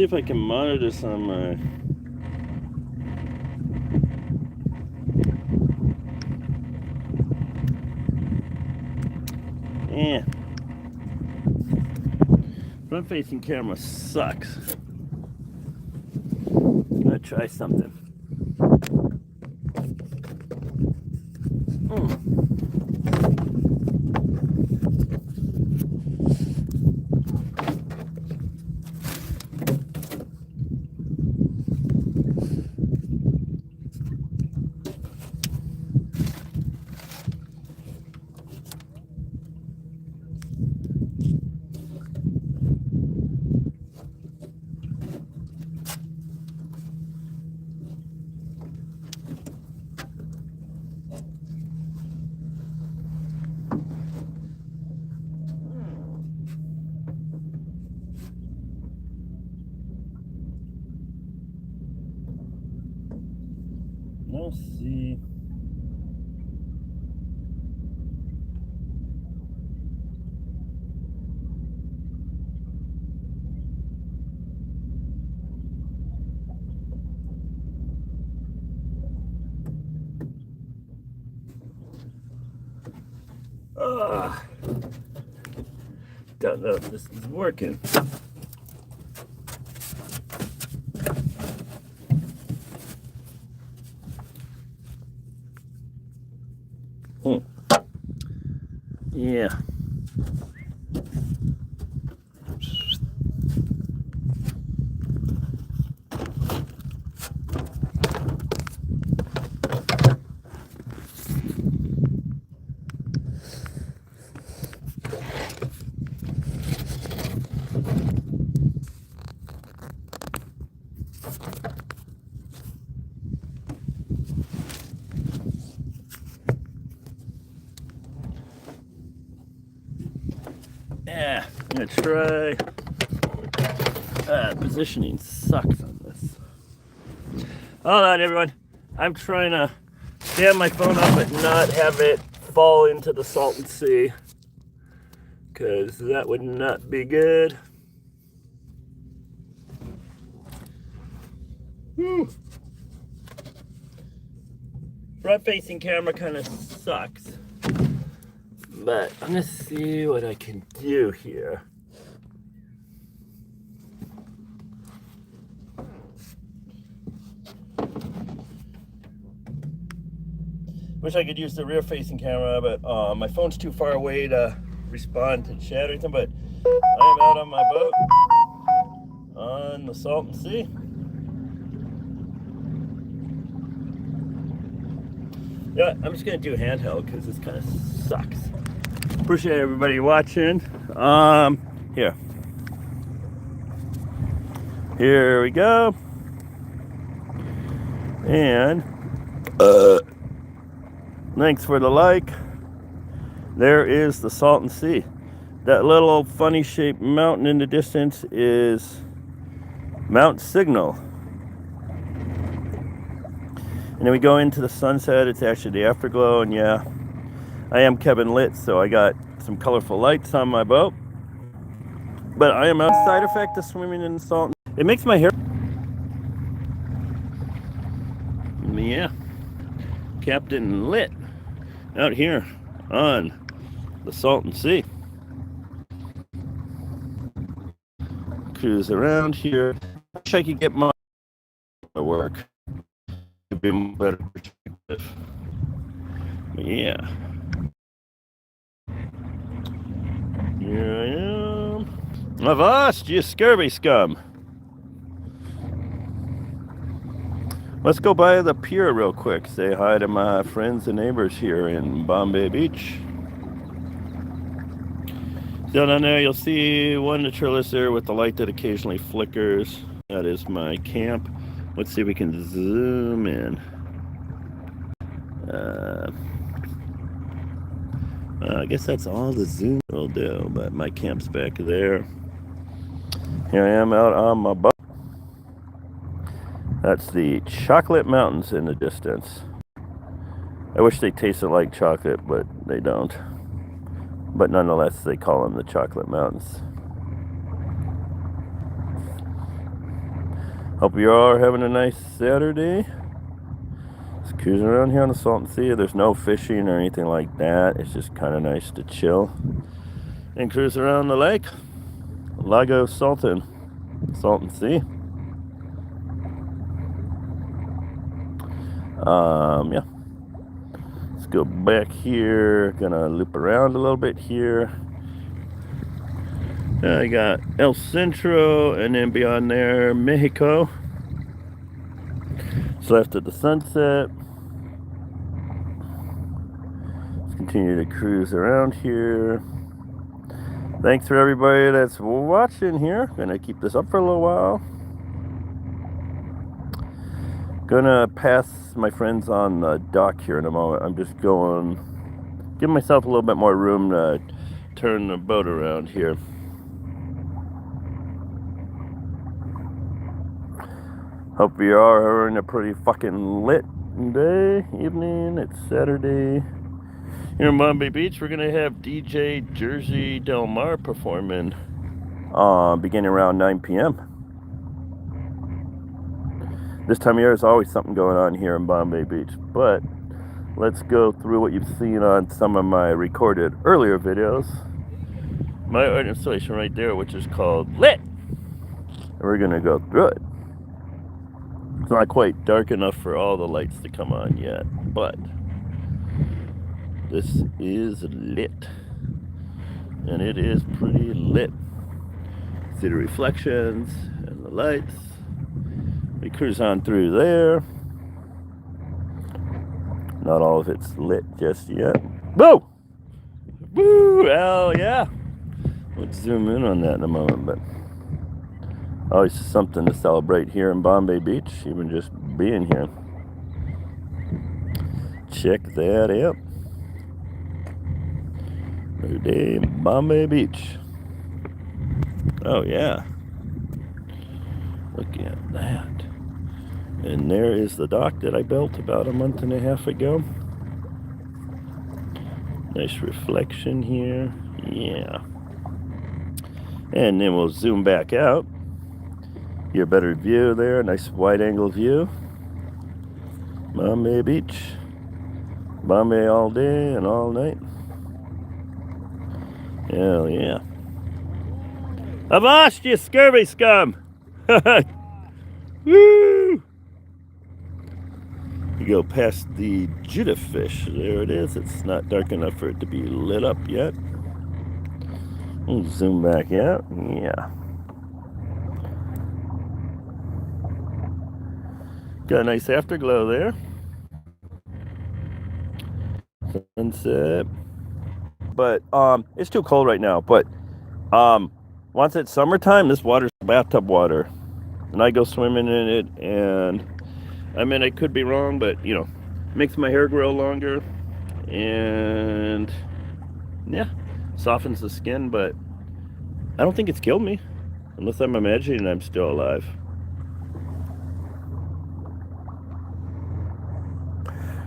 See if I can monitor this on my... Yeah. Front-facing camera sucks. I'm gonna try something. Let's see. Don't know if this is working. Yeah. Yeah, I'm gonna try. Positioning sucks on this. Hold on, everyone. I'm trying to stand my phone up but not have it fall into the Salton Sea, because that would not be good. Front-facing camera kind of sucks. But I'm gonna see what I can do here. Wish I could use the rear-facing camera, but my phone's too far away to respond to chat or anything. But I am out on my boat on the Salton Sea. Yeah, I'm just gonna do handheld because this kind of sucks. Appreciate everybody watching. Here we go. And thanks for the like. There is the Salton Sea. That little funny shaped mountain in the distance is Mount Signal. And then we go into the sunset. It's actually the afterglow. And yeah, I am Kevin LiT, so I got some colorful lights on my boat. But I am a side effect of swimming in Salton. It makes my hair. Yeah, Captain LiT out here on the Salton Sea. Cruise around here. Wish I could get my work. It'd be more better perspective. But yeah. Here I am. Avast, you scurvy scum. Let's go by the pier real quick. Say hi to my friends and neighbors here in Bombay Beach. Down on there, you'll see one naturalist there with the light that occasionally flickers. That is my camp. Let's see if we can zoom in. I guess that's all the zoom will do, but my camp's back there. Here I am out on my boat. That's the chocolate mountains in the distance. I wish they tasted like chocolate, but they don't. But nonetheless, they call them the chocolate mountains. Hope you all are having a nice Saturday. Just cruising around here on the Salton Sea. There's no fishing or anything like that. It's just kind of nice to chill and cruise around the lake. Lago Salton Sea. Yeah. Let's go back here. Gonna loop around a little bit here. I got El Centro, and then beyond there, Mexico. So after the sunset, let's continue to cruise around here. Thanks for everybody that's watching here. Gonna keep this up for a little while. Gonna pass my friends on the dock here in a moment. I'm just going, give myself a little bit more room to turn the boat around here. Hope you are having a pretty fucking lit day, evening. It's Saturday. Here in Bombay Beach, we're gonna have DJ Jersey Del Mar performing beginning around 9 p.m. This time of year is always something going on here in Bombay Beach, but let's go through what you've seen on some of my recorded earlier videos. My art installation right there, which is called LiT. And we're gonna go through it. It's not quite dark enough for all the lights to come on yet, but this is lit, and it is pretty lit. See the reflections and the lights. We cruise on through there. Not all of it's lit just yet. Woo! Woo! Hell yeah! Let's zoom in on that in a moment, but always something to celebrate here in Bombay Beach, even just being here. Check that out. New day in Bombay Beach. Oh yeah. Look at that. And there is the dock that I built about a month and a half ago. Nice reflection here. Yeah. And then we'll zoom back out. Get a better view there. Nice wide angle view. Bombay Beach. Bombay all day and all night. Hell yeah. Avast, you scurvy scum! Woo! You go past the Judah fish. There it is. It's not dark enough for it to be lit up yet. We'll zoom back out. Yeah. Got a nice afterglow there. Sunset. But it's too cold right now. But once it's summertime, this water's bathtub water. And I go swimming in it, and I mean, I could be wrong, but you know, makes my hair grow longer, and yeah, softens the skin, but I don't think it's killed me, unless I'm imagining I'm still alive.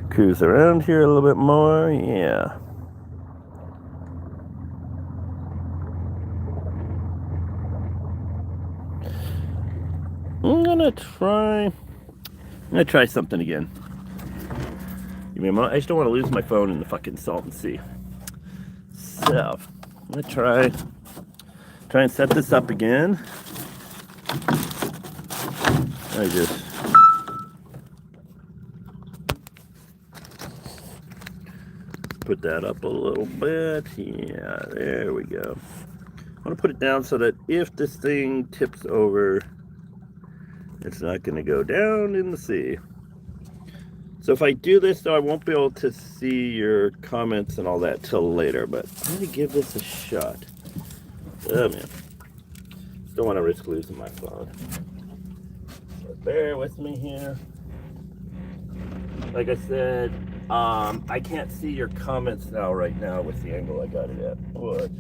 Cruise around here a little bit more, yeah. I'm gonna try something again. Give me a moment. I just don't want to lose my phone in the fucking Salton Sea. So, I'm gonna try and set this up again. I just put that up a little bit. Yeah, there we go. I want to put it down so that if this thing tips over, it's not going to go down in the sea. So if I do this, though, I won't be able to see your comments and all that till later. But I'm going to give this a shot. Oh, man. Don't want to risk losing my phone. So bear with me here. Like I said, I can't see your comments right now with the angle I got it at. But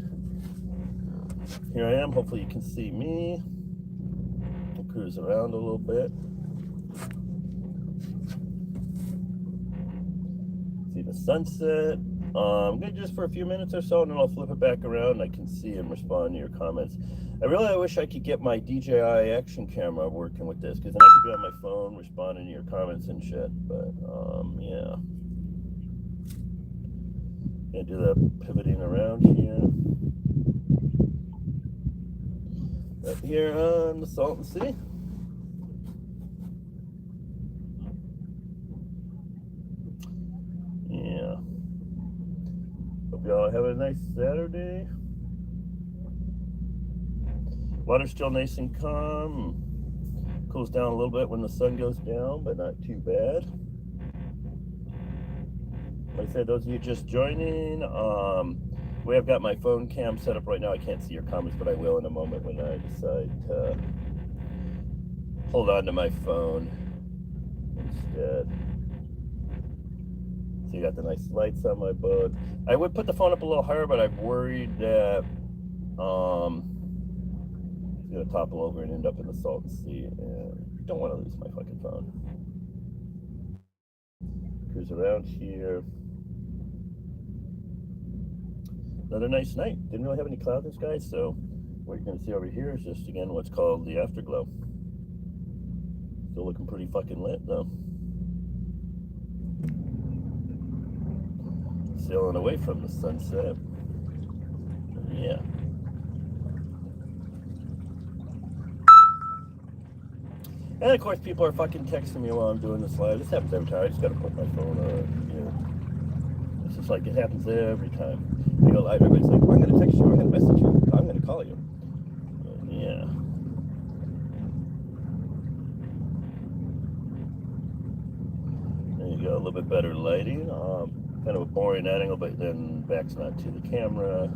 here I am. Hopefully you can see me. Cruise around a little bit. See the sunset. just for a few minutes or so, and then I'll flip it back around and I can see and respond to your comments. I wish I could get my DJI action camera working with this, because then I could be on my phone responding to your comments and shit. But yeah, gonna do the pivoting around here. Right here on the Salton Sea. Yeah. Hope y'all have a nice Saturday. Water's still nice and calm. Cools down a little bit when the sun goes down, but not too bad. Like I said, those of you just joining, we have got my phone cam set up right now. I can't see your comments, but I will in a moment when I decide to hold on to my phone instead. So you got the nice lights on my boat. I would put the phone up a little higher, but I'm worried that it's gonna topple over and end up in the Salton Sea, and I don't want to lose my fucking phone. Cruise around here. Another nice night. Didn't really have any clouds in the sky, so what you're going to see over here is just, again, what's called the afterglow. Still looking pretty fucking lit, though. Sailing away from the sunset. Yeah. And of course, people are fucking texting me while I'm doing this live. This happens every time. I just got to put my phone on, you know. It's just like, it happens every time. You go live, everybody's like, I'm going to text you, I'm going to message you, I'm going to call you. Yeah. There you go, a little bit better lighting. Kind of a boring angle, but then back's not to the camera.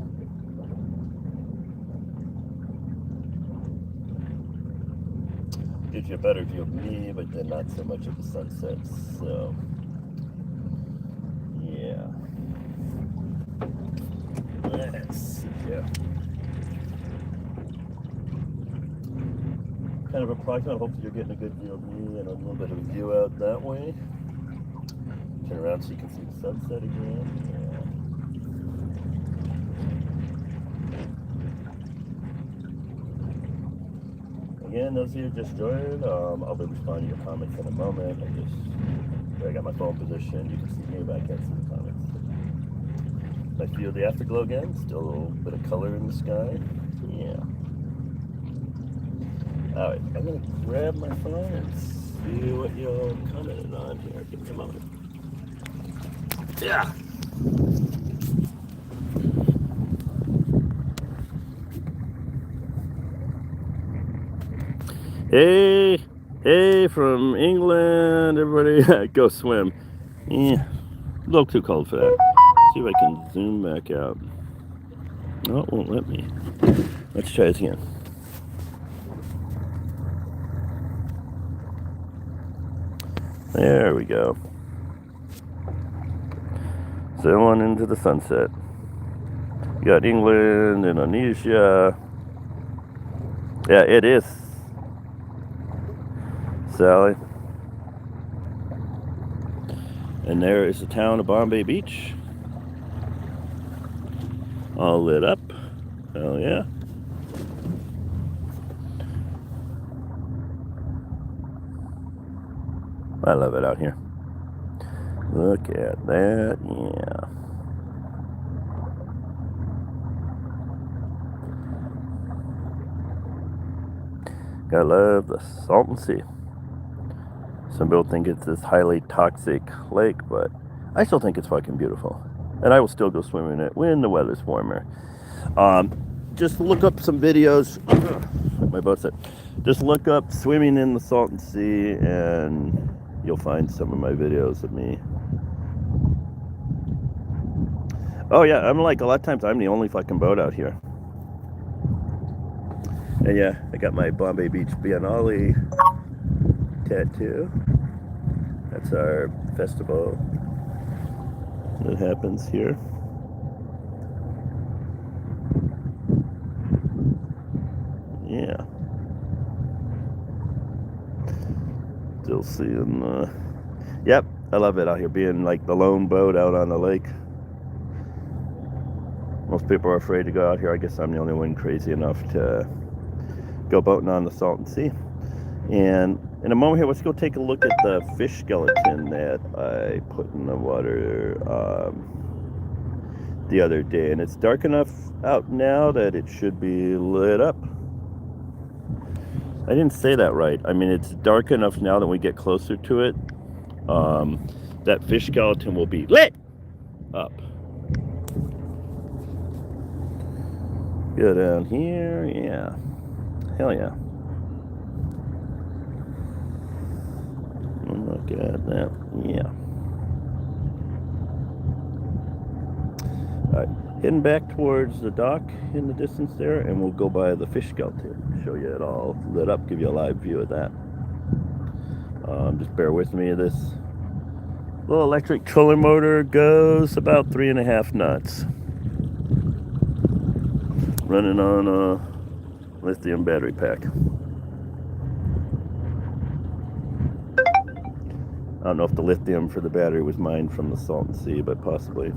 Gives you a better view of me, but then not so much of the sunset. So, yeah. Let's see here. Kind of approximate. Hopefully you're getting a good view of me and a little bit of a view out that way. Turn around so you can see the sunset again. Yeah. Again, those of you just joined, I'll be responding to your comments in a moment. I got my phone positioned. You can see me, but I can't see the comments. I feel the afterglow again. Still a little bit of color in the sky. Yeah. Alright, I'm going to grab my phone and see what y'all commented on here. Give me a moment. Yeah. Hey from England, everybody. Go swim. Yeah, a little too cold for that. See if I can zoom back out. No, it won't let me. Let's try this again. There we go. Sailing into the sunset. You got England, Indonesia. Yeah, it is. Sally. And there is the town of Bombay Beach. All lit up. Hell yeah. I love it out here. Look at that, yeah. Gotta love the Salton Sea. Some people think it's this highly toxic lake, but I still think it's fucking beautiful. And I will still go swimming in it when the weather's warmer. Just look up some videos. My boat's set. Just look up swimming in the Salton Sea and you'll find some of my videos of me. Oh yeah, I'm like, a lot of times I'm the only fucking boat out here. And yeah, I got my Bombay Beach Biennale tattoo. That's our festival that happens here. Yeah. Still seeing, yep, I love it out here, being like the lone boat out on the lake. Most people are afraid to go out here. I guess I'm the only one crazy enough to go boating on the Salton Sea. And in a moment here, let's go take a look at the fish skeleton that I put in the water the other day. And it's dark enough out now that it should be lit up. I didn't say that right. I mean, it's dark enough now that we get closer to it, that fish skeleton will be lit up. Go down here, yeah. Hell yeah. Look at that, yeah. All right, heading back towards the dock in the distance there, and we'll go by the fish skeleton, show you it all lit up, give you a live view of that. Just bear with me. This little electric trolling motor goes about 3.5 knots. Running on a lithium battery pack. I don't know if the lithium for the battery was mined from the Salton Sea, but possibly.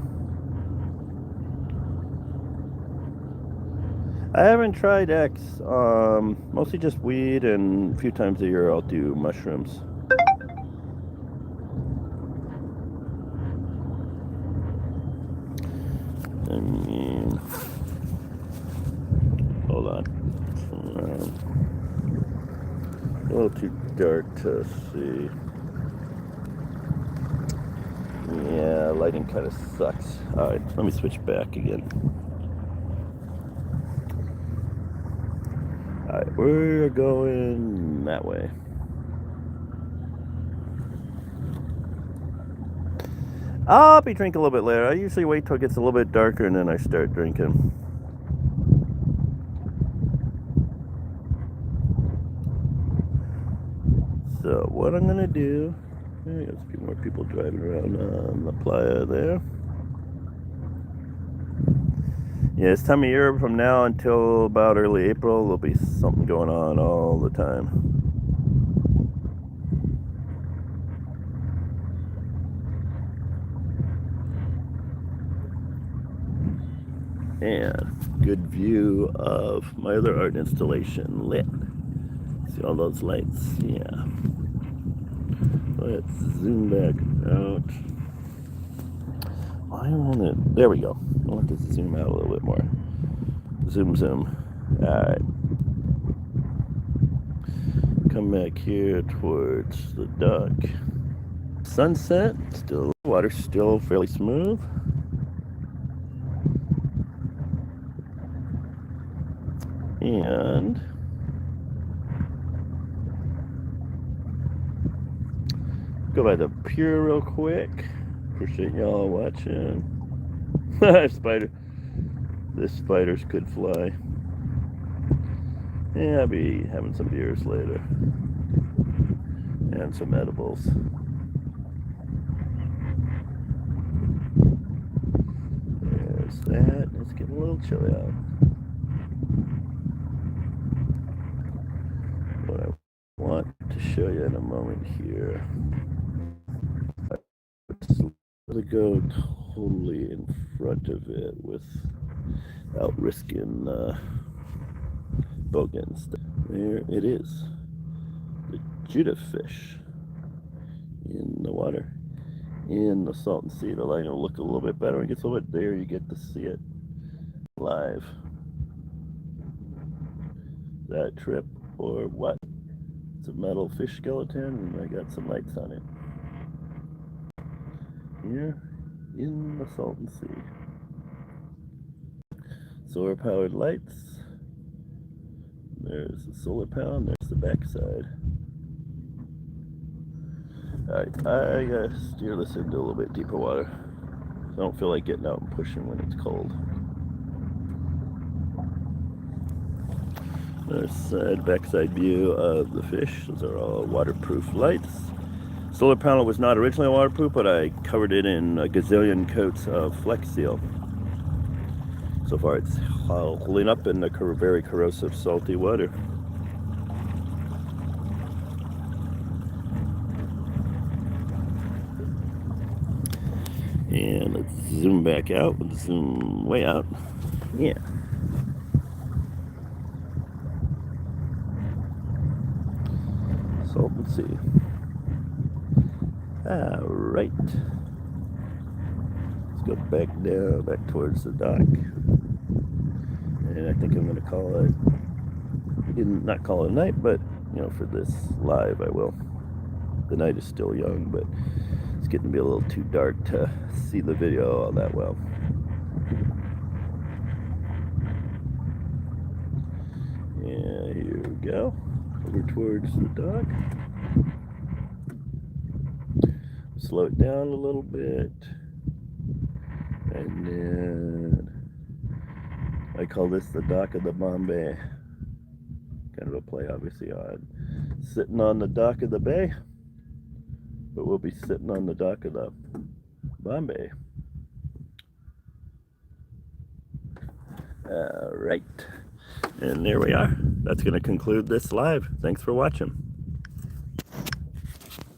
I haven't tried X, mostly just weed, and a few times a year I'll do mushrooms. I mean, hold on. A little too dark to see. Yeah, lighting kind of sucks. Alright, let me switch back again. Alright, we're going that way. I'll be drinking a little bit later. I usually wait till it gets a little bit darker and then I start drinking. So what I'm gonna do, there's a few more people driving around on the playa there. Yeah, this time of year from now until about early April, there'll be something going on all the time. And good view of my other art installation, LiT. See all those lights? Yeah. Let's zoom back out. I want it. There we go. I want to zoom out a little bit more. Zoom, zoom. Alright. Come back here towards the dock. Sunset. Still, water's still fairly smooth. And go by the pier real quick. Appreciate y'all watching. Spider. This spiders could fly. Yeah, I'll be having some beers later. And some edibles. There's that. It's getting a little chilly out. What I want to show you in a moment here. To go totally in front of it without risking bogans. There it is, the Judah fish in the water in the Salton Sea. The light will look a little bit better when it gets a little bit there. You get to see it live. That trip or what? It's a metal fish skeleton, and I got some lights on it. Here in the Salton Sea. Solar powered lights. There's the solar panel, and there's the backside. Alright, I gotta steer this into a little bit deeper water. I don't feel like getting out and pushing when it's cold. There's a backside view of the fish. Those are all waterproof lights. Solar panel was not originally waterproof, but I covered it in a gazillion coats of Flex Seal. So far it's holding up in the very corrosive salty water. And let's zoom back out. Let's zoom way out. Yeah. Salton Sea. All right. Let's go back down, back towards the dock. And I think I'm going to call it, not call it night, but, you know, for this live I will. The night is still young, but it's getting to be a little too dark to see the video all that well. Yeah, here we go. Over towards the dock. Slow it down a little bit. And then I call this the dock of the Bombay. Kind of a play, obviously, on sitting on the dock of the bay. But we'll be sitting on the dock of the Bombay. All right. And there we are. That's going to conclude this live. Thanks for watching.